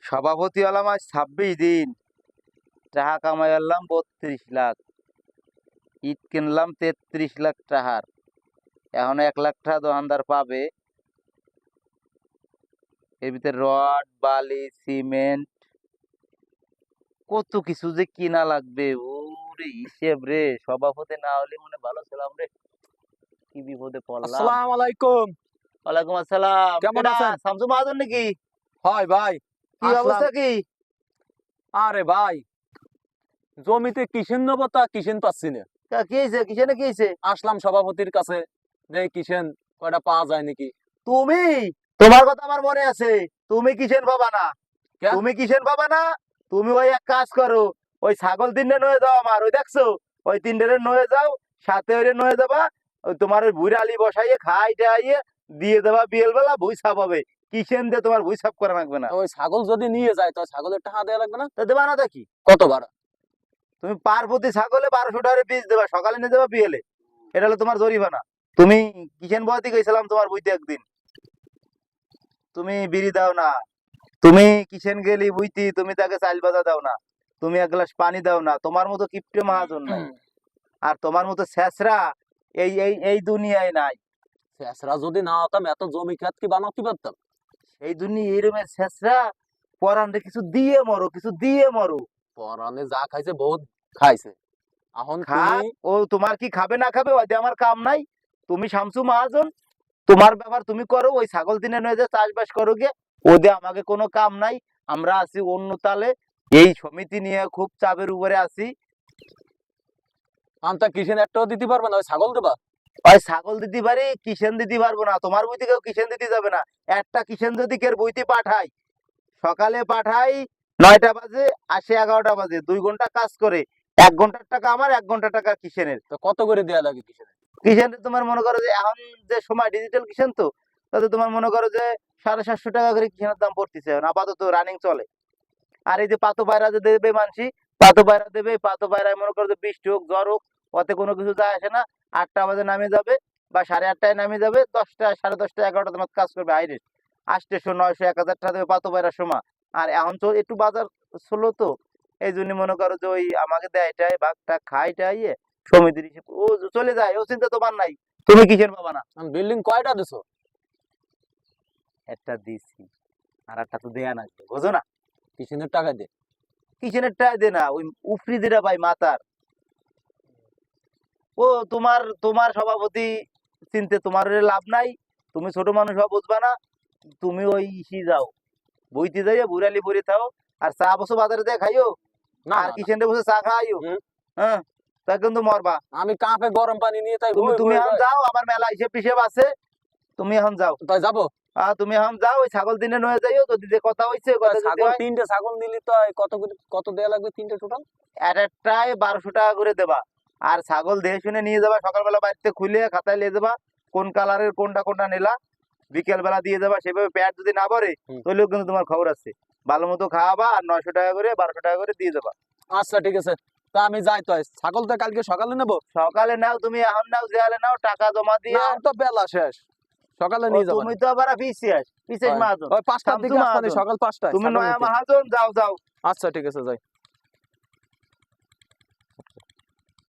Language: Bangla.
সভাপতি হলাম আজ 26 দিন, টাকা কামাই আনলাম 32 লাখ, ইট কিনলাম 33 লাখ টাকার। এখন 1 লাখ টাকা দোকানদার পাবে। এর ভিতরে রড, বালি, সিমেন্ট, কত কিছু যে কিনা লাগবে। ওরে হিসেব রে, সভাপতি না হলে মনে ভালো ছিলাম রে, কি বিপদে পড়লাম। আসসালামু আলাইকুম। ওয়ালাইকুম আসসালাম। কেমন কেডা, আছেন? শামসু মাহাজন নাকি? হয় ভাই, কি আসলাম। অবস্থা কি? আরে ভাই, জমিতে কিসেন নেবো তা কিসেন পাচ্ছি না। কি হয়েছে, কিসেনে কি হয়েছে? আসলাম সভাপতির কাছে, যে কিসেন কয়টা পাওয়া যায় নাকি। তুমি, তোমার কথা আমার মনে আছে, তুমি কিসেন পাবা না? কে? তুমি কিসেন পাবা না? তুমি ওই এক কাজ করো, ওই ছাগল তিনটে নয়ে যাও আমার, ওই দেখছো ওই তিনটে নয়ে যাও, সাথে ওই নয়ে যাবা। ওই তোমার ওই ভুঁড়ি আলি বসাইয়ে খাই টাইয়ে দিয়ে দেবা, বিয়েল বেলা ভুই সাপ হবে। কিসেন দিয়ে তোমার ভুই সাপ করা লাগবে না। তো ওই ছাগল যদি নিয়ে যায় তো ছাগলের টাকা দেওয়া লাগবে না? তা দেবা না দেখি? কত ভাড়া? তুমি পার প্রতি ছাগলে 1200 টাকা বীজ দেবা, সকালে নিয়ে যাবা বিয়েলে। এটা হলো তোমার জরিমানা। তুমি কিসেন বয়াতি গেছিলাম তোমার বুঝতে একদিন, তুমি বিড়ি দাও না। তুমি কিসেন গেলি বুঝতি, তুমি তাকে চাল বাজা দাও না। তুমি এক গ্লাস পানি দাও না। তোমার মতো কিপটে মহাজন নাই, আর তোমার মতো শেষরা এই এই এই দুনিয়ায় নাই। শেষরা যদি না হতাম এত জমি খেত কি বানাতে পারতাম? এই দুনিয়া এরমের শেষরা পরানরে কিছু দিয়ে মরো, কিছু দিয়ে মরো। পরানে যা খাইছে বহুত খাইছে। এখন খা, তুমি ও তোমার কি খাবে না খাবে ওই আমার কাম নাই। তুমি শামসু মহাজন, তোমার ব্যাপার তুমি করো। ওই ছাগল দিনে নয় যে চাষবাস করো গে, ওদের আমাকে কোনো কাম নাই। আমরা আছি অন্য তালে, এই সমিতি নিয়ে খুব চাপের উপরে আছি। আনতা কিসেন একটাও দিতে পারবে না, ওই ছাগল দেবা? ওই ছাগল দিতে পারি, কিষেন দিতে পারবো না। তোমার বইতে কেউ কিষেন দিতে যাবে না। একটা কিষেন যদি কেউ বইতে পাঠাই, সকালে পাঠাই 9টা বাজে, আসে 11টা বাজে, 2 ঘন্টা কাজ করে। 1 ঘন্টার টাকা আমার, 1 ঘন্টা টাকা কিষেনের। তো কত করে দেয়া লাগে কিসেন? কিষেনের তোমার মনে করো যে এখন যে সময় ডিজিটাল কিষেন, তো তাতে তোমার মনে করো যে 750 টাকা করে কিষেনের দাম পড়তেছে এখন আপাতত রানিং চলে। আর এই যে পাতো পায়রা যে দেবে মানসি, পাতো পায়রা দেবে, পাতো পায়রায় মনে করো যে বৃষ্টি হোক জ্বর হোক, ওতে কোনো কিছু যায় আসে না। 8টা বাজে নামে যাবে বা 8:30টায় নামে যাবে, 10টা 10:30টা 11টা তোমার কাজ করবে হাইরে। 800 900 1000 টাকা দেবে পাতো পায়রার সময়। আর এখন তো একটু বাজার ষোলো, তো এই জন্য মনে করো যে ওই আমাকে দেয় এটাই ভাগটা খাইটাই সমিতির হিসেবে ও চলে যায়। ও চিন্তা তোমার নাই, তুমি কিসের পাবা না। বিল্ডিং কয়টা দিছো? একটা দিছি, আর একটা তো দেয়া নাই, বুঝো না? কিসেনের টাকা দিয়ে? কিসেনের টাকা দে না, ওই উফরি দিরা ভাই মাতার। ও তোমার তোমার সভাপতি চিনতে তোমার লাভ নাই। তুমি ছোট মানুষ হওয়া বুঝবা না। তুমি ওই ইসি যাও, বইতে যাইও, বুড়ালি বড়ি থাও, আর চা বসো বাজারে দিয়ে খাইও, না আর না, না। কিচেনে বসে চা খাইও। হুম। হ্যাঁ, তা কিন্তু মরবা। আমি কাপে গরম পানি নিয়ে তাই তুমি তুমি এখন যাও, আমার মেলা হিসেব টিসেব আছে। তুমি এখন যাও, তাই যাবো। তুমি এখন যাও, ওই ছাগল দিনে নয়ে যাইও। যদি যে কথা হয়েছে কথা যদি ছাগল হয়, 3টে ছাগল নিলি তো কত দেয়া লাগবে 3টে টোটাল? একটায় 1200 টাকা করে দেবা। আর ছাগল দেখে শুনে নিয়ে যাবা, সকালবেলা বাড়িতে খুলে খাতায় নিয়ে যাবা, কোন কালারের কোনটা কোনটা নিলা, বিকেল বেলা দিয়ে যাবা। সেভাবে পেট যদি না ভরে তাহলেও কিন্তু তোমার খবর আছে। ভালো মতো খাওয়াবা, আর 900 টাকা করে 1200 টাকা করে দিয়ে যাবা। আচ্ছা ঠিক আছে, তা আমি যাই। তো ছাগল তো কালকে সকালে নেবো। সকালে নাও, তুমি এখন নাও, জেলে নাও, টাকা জমা দিয়ে। না, আমি তো বেলা শেষ, সকালে নিয়ে যাবো। তুমি তো আবার পিছিয়ে ওই মাহাজন, 5টার দিকে আসবানি, সকাল 5টায় তুমি ছাগল নয়া নিতে। মাহাজন, যাও যাও। আচ্ছা ঠিক আছে, যাই।